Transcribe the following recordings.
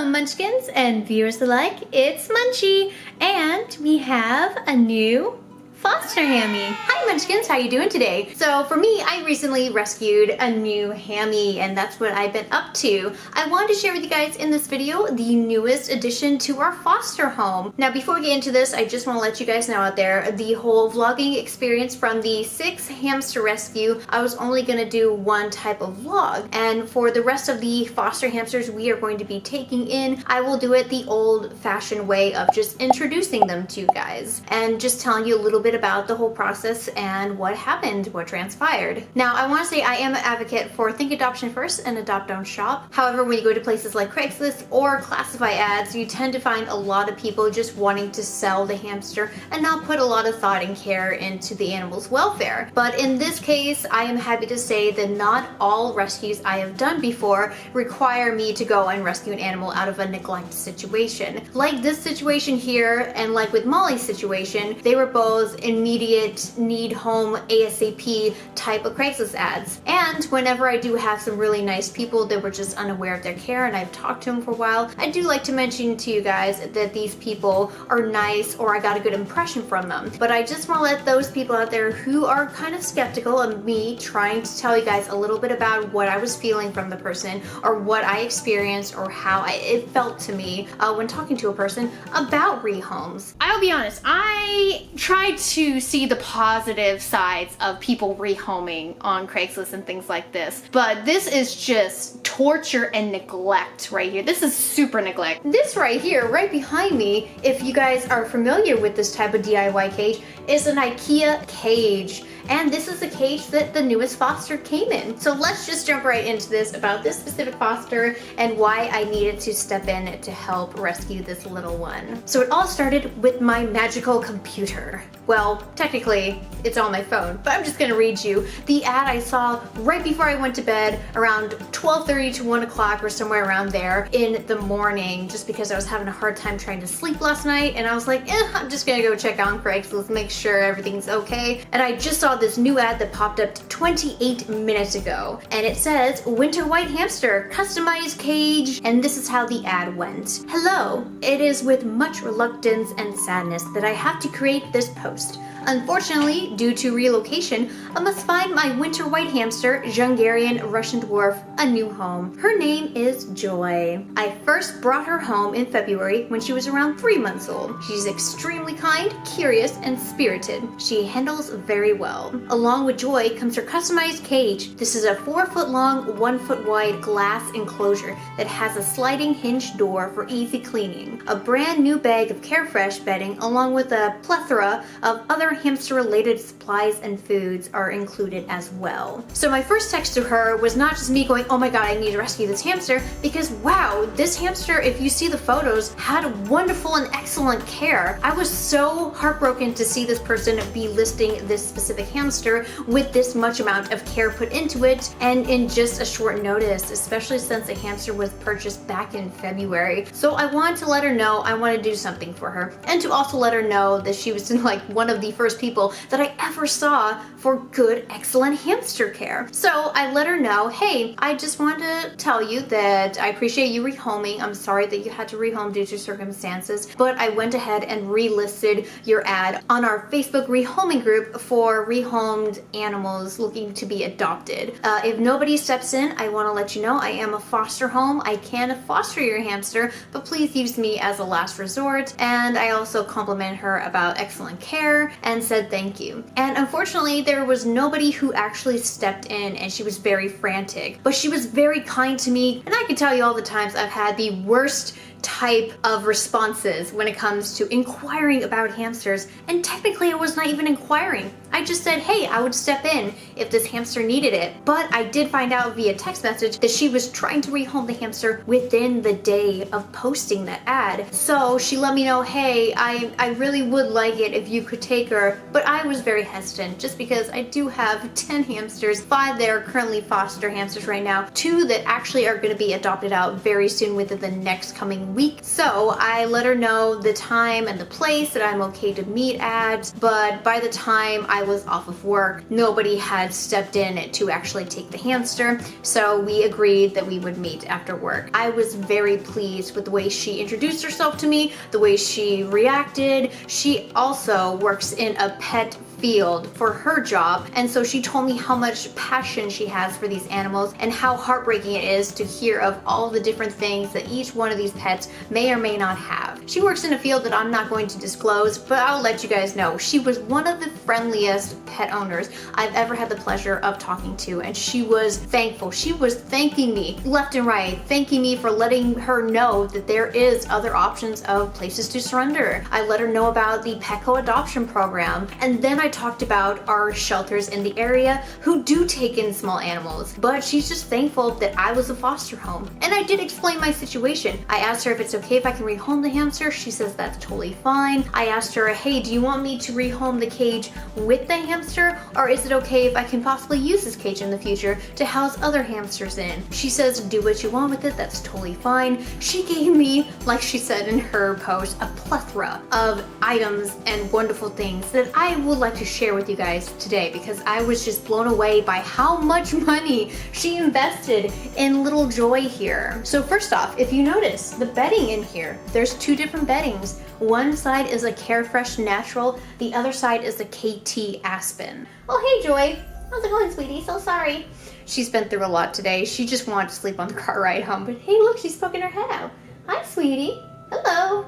Munchkins and viewers alike, it's Munchie, and we have a new foster hammy. Hi Munchkins, how you doing today? So for me, I recently rescued a new hammy and that's what I've been up to. I wanted to share with you guys in this video the newest addition to our foster home. Now before we get into this, I just want to let you guys know out there, the whole vlogging experience from the 6 hamster rescue, I was only going to do one type of vlog. And for the rest of the foster hamsters we are going to be taking in, I will do it the old-fashioned way of just introducing them to you guys and just telling you a little bit about the whole process and what happened, what transpired. Now, I want to say I am an advocate for think adoption first and adopt don't shop. However, when you go to places like Craigslist or classify ads, you tend to find a lot of people just wanting to sell the hamster and not put a lot of thought and care into the animal's welfare. But in this case, I am happy to say that not all rescues I have done before require me to go and rescue an animal out of a neglect situation. Like this situation here and like with Molly's situation, they were both immediate need home ASAP type of Craigslist ads. And whenever I do have some really nice people that were just unaware of their care and I've talked to them for a while, I do like to mention to you guys that these people are nice or I got a good impression from them. But I just want to let those people out there who are kind of skeptical of me trying to tell you guys a little bit about what I was feeling from the person or what I experienced or how it felt to me when talking to a person about rehomes. I'll be honest, I tried to see the positive sides of people rehoming on Craigslist and things like this, but this is just torture and neglect right here. This is super neglect. This right here, right behind me, if you guys are familiar with this type of DIY cage, is an IKEA cage. And this is the cage that the newest foster came in. So let's just jump right into this about this specific foster and why I needed to step in to help rescue this little one. So it all started with my magical computer. Well, technically it's on my phone, but I'm just gonna read you the ad I saw right before I went to bed around 12:30 to 1 o'clock or somewhere around there in the morning, just because I was having a hard time trying to sleep last night. And I was like, I'm just gonna go check on Craigslist, make sure everything's okay. And I just saw this new ad that popped up 28 minutes ago, and it says winter white hamster customized cage, and this is how the ad went. Hello, it is with much reluctance and sadness that I have to create this post. Unfortunately, due to relocation, I must find my winter white hamster, Djungarian Russian dwarf, a new home. Her name is Joy. I first brought her home in February when she was around 3 months old. She's extremely kind, curious, and spirited. She handles very well. Along with Joy comes her customized cage. This is a 4-foot long, 1-foot wide glass enclosure that has a sliding hinge door for easy cleaning. A brand new bag of Carefresh bedding along with a plethora of other hamster-related supplies and foods are included as well. So my first text to her was not just me going, oh my god, I need to rescue this hamster, because wow, this hamster, if you see the photos, had wonderful and excellent care. I was so heartbroken to see this person be listing this specific hamster with this much amount of care put into it and in just a short notice, especially since the hamster was purchased back in February. So I wanted to let her know I want to do something for her, and to also let her know that she was like one of the first people that I ever saw for good, excellent hamster care. So I let her know, hey, I just wanted to tell you that I appreciate you rehoming. I'm sorry that you had to rehome due to circumstances, but I went ahead and relisted your ad on our Facebook rehoming group for rehomed animals looking to be adopted. If nobody steps in, I want to let you know I am a foster home. I can foster your hamster, but please use me as a last resort. And I also complimented her about excellent care and said thank you. And unfortunately, there was nobody who actually stepped in, and she was very frantic. But she was very kind to me, and I can tell you all the times I've had the worst type of responses when it comes to inquiring about hamsters, and technically I was not even inquiring. I just said, hey, I would step in if this hamster needed it. But I did find out via text message that she was trying to rehome the hamster within the day of posting that ad. So she let me know, hey, I really would like it if you could take her, but I was very hesitant just because I do have 10 hamsters, 5 that are currently foster hamsters right now, 2 that actually are going to be adopted out very soon within the next coming following week. So I let her know the time and the place that I'm okay to meet at, but by the time I was off of work, nobody had stepped in to actually take the hamster, so we agreed that we would meet after work. I was very pleased with the way she introduced herself to me, the way she reacted. She also works in a pet field for her job, and so she told me how much passion she has for these animals and how heartbreaking it is to hear of all the different things that each one of these pets may or may not have. She works in a field that I'm not going to disclose, but I'll let you guys know. She was one of the friendliest pet owners I've ever had the pleasure of talking to, and she was thankful. She was thanking me left and right, thanking me for letting her know that there is other options of places to surrender. I let her know about the Petco adoption program, and then I talked about our shelters in the area who do take in small animals, but she's just thankful that I was a foster home. And I did explain my situation. I asked her if it's okay if I can rehome the hamster. She says that's totally fine. I asked her, hey, do you want me to rehome the cage with the hamster, or is it okay if I can possibly use this cage in the future to house other hamsters in? She says do what you want with it, that's totally fine. She gave me, like she said in her post, a plethora of items and wonderful things that I would like to share with you guys today, because I was just blown away by how much money she invested in little Joy here. So first off, if you notice the bedding in here, there's two different beddings. One side is a Carefresh Natural, the other side is a KT Aspen. Oh hey Joy, how's it going sweetie? So sorry. She's been through a lot today. She just wanted to sleep on the car ride home, but hey look, she's poking her head out. Hi sweetie, hello.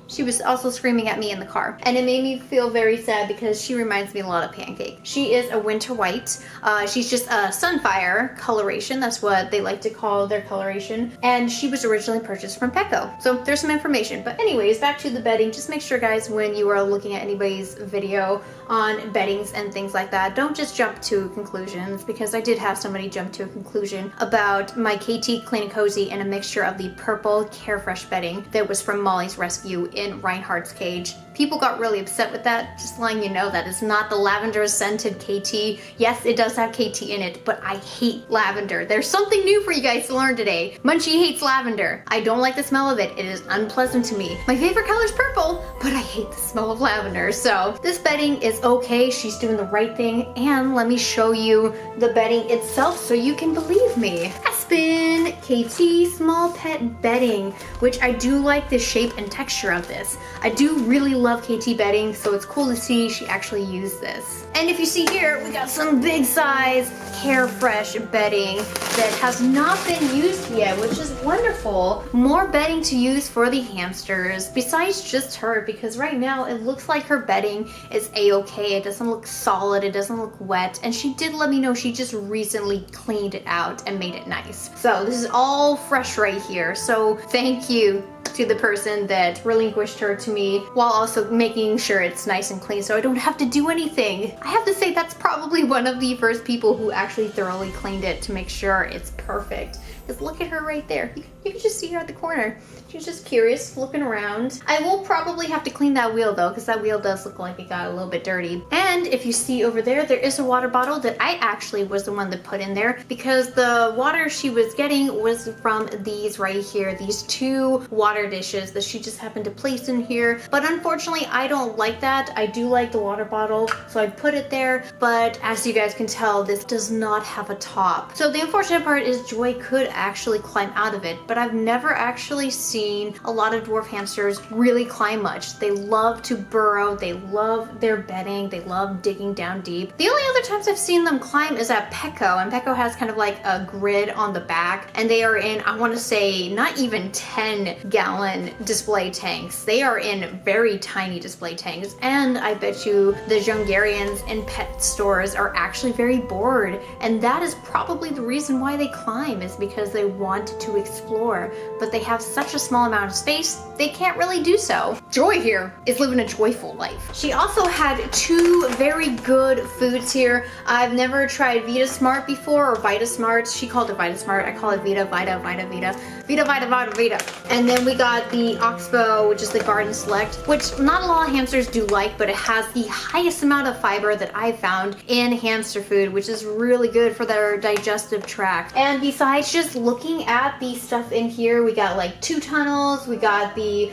She was also screaming at me in the car, and it made me feel very sad because she reminds me a lot of Pancake. She is a winter white. She's just a Sunfire coloration. That's what they like to call their coloration. And she was originally purchased from Petco. So there's some information. But anyways, back to the bedding. Just make sure guys, when you are looking at anybody's video on beddings and things like that, don't just jump to conclusions, because I did have somebody jump to a conclusion about my KT Clean and Cozy and a mixture of the purple Carefresh bedding that was from Molly's Rescue in Reinhardt's cage. People got really upset with that. Just letting you know that is not the lavender scented KT. Yes, it does have KT in it, but I hate lavender. There's something new for you guys to learn today. Munchie hates lavender. I don't like the smell of it. It is unpleasant to me. My favorite color is purple, but I hate the smell of lavender. So this bedding is okay. She's doing the right thing. And let me show you the bedding itself so you can believe me. Aspen KT small pet bedding, which I do like the shape and texture of this. I do really love KT bedding, so it's cool to see she actually used this. And if you see here, we got some big size Carefresh bedding that has not been used yet, which is wonderful. More bedding to use for the hamsters besides just her, because right now it looks like her bedding is a-okay. It doesn't look solid, it doesn't look wet, and she did let me know she just recently cleaned it out and made it nice. So this is all fresh right here, so thank you to the person that relinquished her to me, while also making sure it's nice and clean so I don't have to do anything. I have to say that's probably one of the first people who actually thoroughly cleaned it to make sure it's perfect. Because look at her right there. You can just see her at the corner. She's just curious, looking around. I will probably have to clean that wheel though, because that wheel does look like it got a little bit dirty. And if you see over there, there is a water bottle that I actually was the one that put in there, because the water she was getting was from these right here, these two water dishes that she just happened to place in here. But unfortunately, I don't like that. I do like the water bottle, so I put it there. But as you guys can tell, this does not have a top. So the unfortunate part is Joy could actually climb out of it, but I've never actually seen a lot of dwarf hamsters really climb much. They love to burrow, they love their bedding, they love digging down deep. The only other times I've seen them climb is at Petco, and Petco has kind of like a grid on the back, and they are in, I want to say, not even 10-gallon display tanks. They are in very tiny display tanks, and I bet you the Djungarians in pet stores are actually very bored, and that is probably the reason why they climb, is because they want to explore, but they have such a small amount of space, they can't really do so. Joy here is living a joyful life. She also had two very good foods here. I've never tried Vita Smart before, or Vita Smart. She called it Vita Smart. I call it Vita, Vita, Vita, Vita. Vita, Vita, Vita, Vita. And then we got the Oxbow, which is the Garden Select, which not a lot of hamsters do like, but it has the highest amount of fiber that I've found in hamster food, which is really good for their digestive tract. And besides just looking at the stuff in here. We got like 2 tunnels. We got the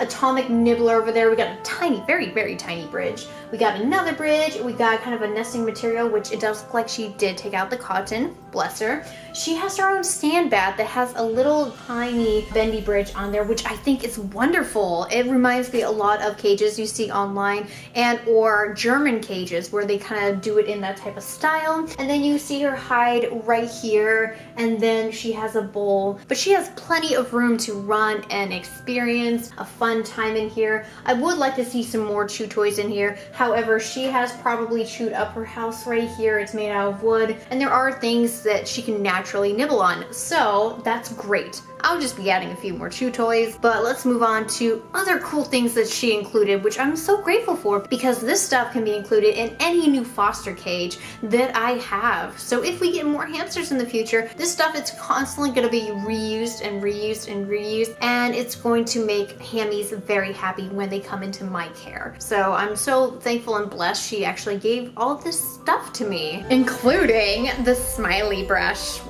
atomic nibbler over there. We got a tiny, very, very tiny bridge. We got another bridge. We got kind of a nesting material, which it does look like she did take out the cotton. Bless her. She has her own sand bath that has a little tiny bendy bridge on there, which I think is wonderful. It reminds me a lot of cages you see online and or German cages where they kind of do it in that type of style. And then you see her hide right here, and then she has a bowl, but she has plenty of room to run and experience a fun time in here. I would like to see some more chew toys in here. However, she has probably chewed up her house right here. It's made out of wood, and there are things that she can naturally nibble on, so that's great. I'll just be adding a few more chew toys, but let's move on to other cool things that she included, which I'm so grateful for because this stuff can be included in any new foster cage that I have. So if we get more hamsters in the future, this stuff is constantly going to be reused and reused and reused, and it's going to make hammies very happy when they come into my care. So I'm so thankful and blessed she actually gave all of this stuff to me, including the smiley brush.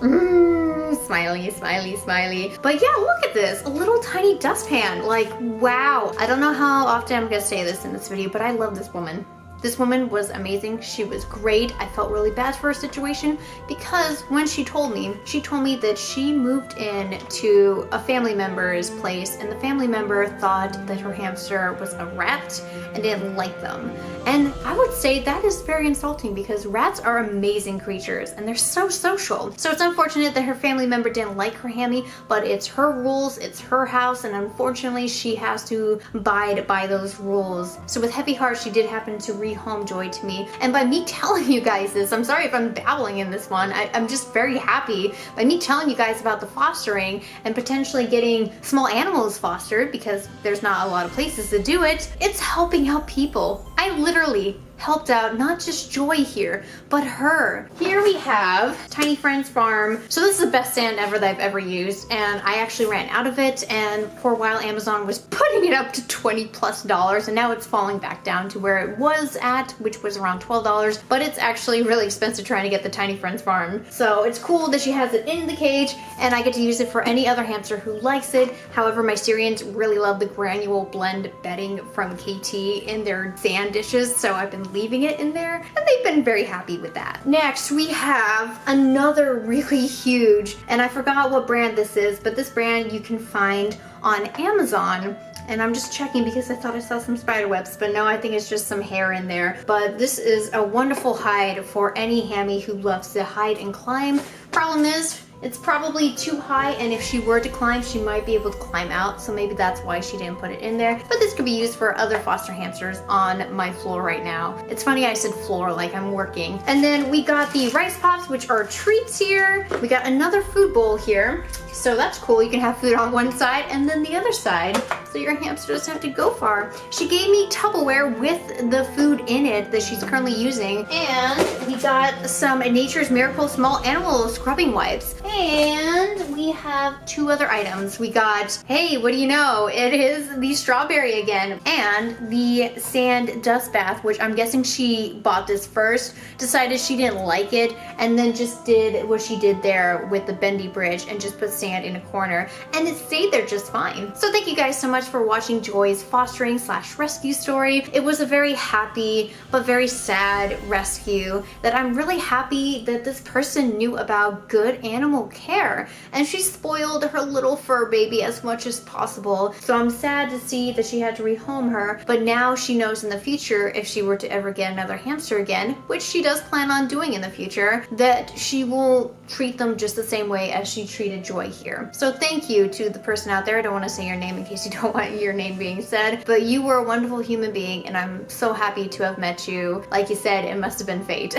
Smiley, smiley, smiley. But yeah, look at this, a little tiny dustpan. Like, wow. I don't know how often I'm gonna say this in this video, but I love this woman. This woman was amazing. She was great. I felt really bad for her situation because when she told me that she moved in to a family member's place and the family member thought that her hamster was a rat and didn't like them. And I would say that is very insulting because rats are amazing creatures and they're so social. So it's unfortunate that her family member didn't like her hammy, but it's her rules, it's her house, and unfortunately she has to abide by those rules. So with heavy heart, she did happen to rehome Joy to me. And by me telling you guys this, I'm sorry if I'm babbling in this one, I'm just very happy by me telling you guys about the fostering and potentially getting small animals fostered because there's not a lot of places to do it. It's helping out people. I literally helped out not just Joy here, but her. Here we have Tiny Friends Farm. So this is the best sand ever that I've ever used, and I actually ran out of it, and for a while Amazon was putting it up to $20+, and now it's falling back down to where it was at, which was around $12, but it's actually really expensive trying to get the Tiny Friends Farm. So it's cool that she has it in the cage, and I get to use it for any other hamster who likes it. However, my Syrians really love the granule blend bedding from KT in their sand dishes, so I've been leaving it in there and they've been very happy with that. Next we have another really huge, and I forgot what brand this is, but this brand you can find on Amazon. And I'm just checking because I thought I saw some spider webs, but no, I think it's just some hair in there. But this is a wonderful hide for any hammy who loves to hide and climb. Problem is, it's probably too high, and if she were to climb, she might be able to climb out, so maybe that's why she didn't put it in there. But this could be used for other foster hamsters on my floor right now. It's funny I said floor like I'm working. And then we got the rice pops, which are treats here. We got another food bowl here. So that's cool. You can have food on one side and then the other side, so your hamster doesn't have to go far. She gave me Tupperware with the food in it that she's currently using. And we got some Nature's Miracle Small Animal Scrubbing Wipes. And we have 2 other items. We got, hey, what do you know? It is the strawberry again. And the sand dust bath, which I'm guessing she bought this first, decided she didn't like it, and then just did what she did there with the bendy bridge and just put sand in a corner, and it stayed there just fine. So thank you guys so much for watching Joy's fostering / rescue story. It was a very happy but very sad rescue that I'm really happy that this person knew about good animal care, and she spoiled her little fur baby as much as possible. So I'm sad to see that she had to rehome her, but now she knows in the future if she were to ever get another hamster again, which she does plan on doing in the future, that she will treat them just the same way as she treated Joy here. So thank you to the person out there. I don't want to say your name in case you don't want your name being said, but you were a wonderful human being, and I'm so happy to have met you. Like you said, it must have been fate.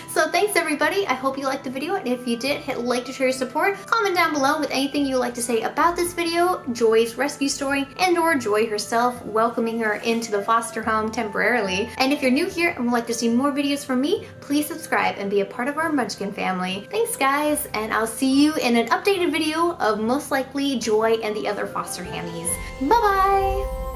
So thanks everybody. I hope you liked the video, and if you did, hit like to show your support. Comment down below with anything you'd like to say about this video, Joy's rescue story, and or Joy herself welcoming her into the foster home temporarily. And if you're new here and would like to see more videos from me, please subscribe and be a part of our Munchkin family. Thanks guys, and I'll see you in an updated video of most likely Joy and the other foster hammies. Bye bye!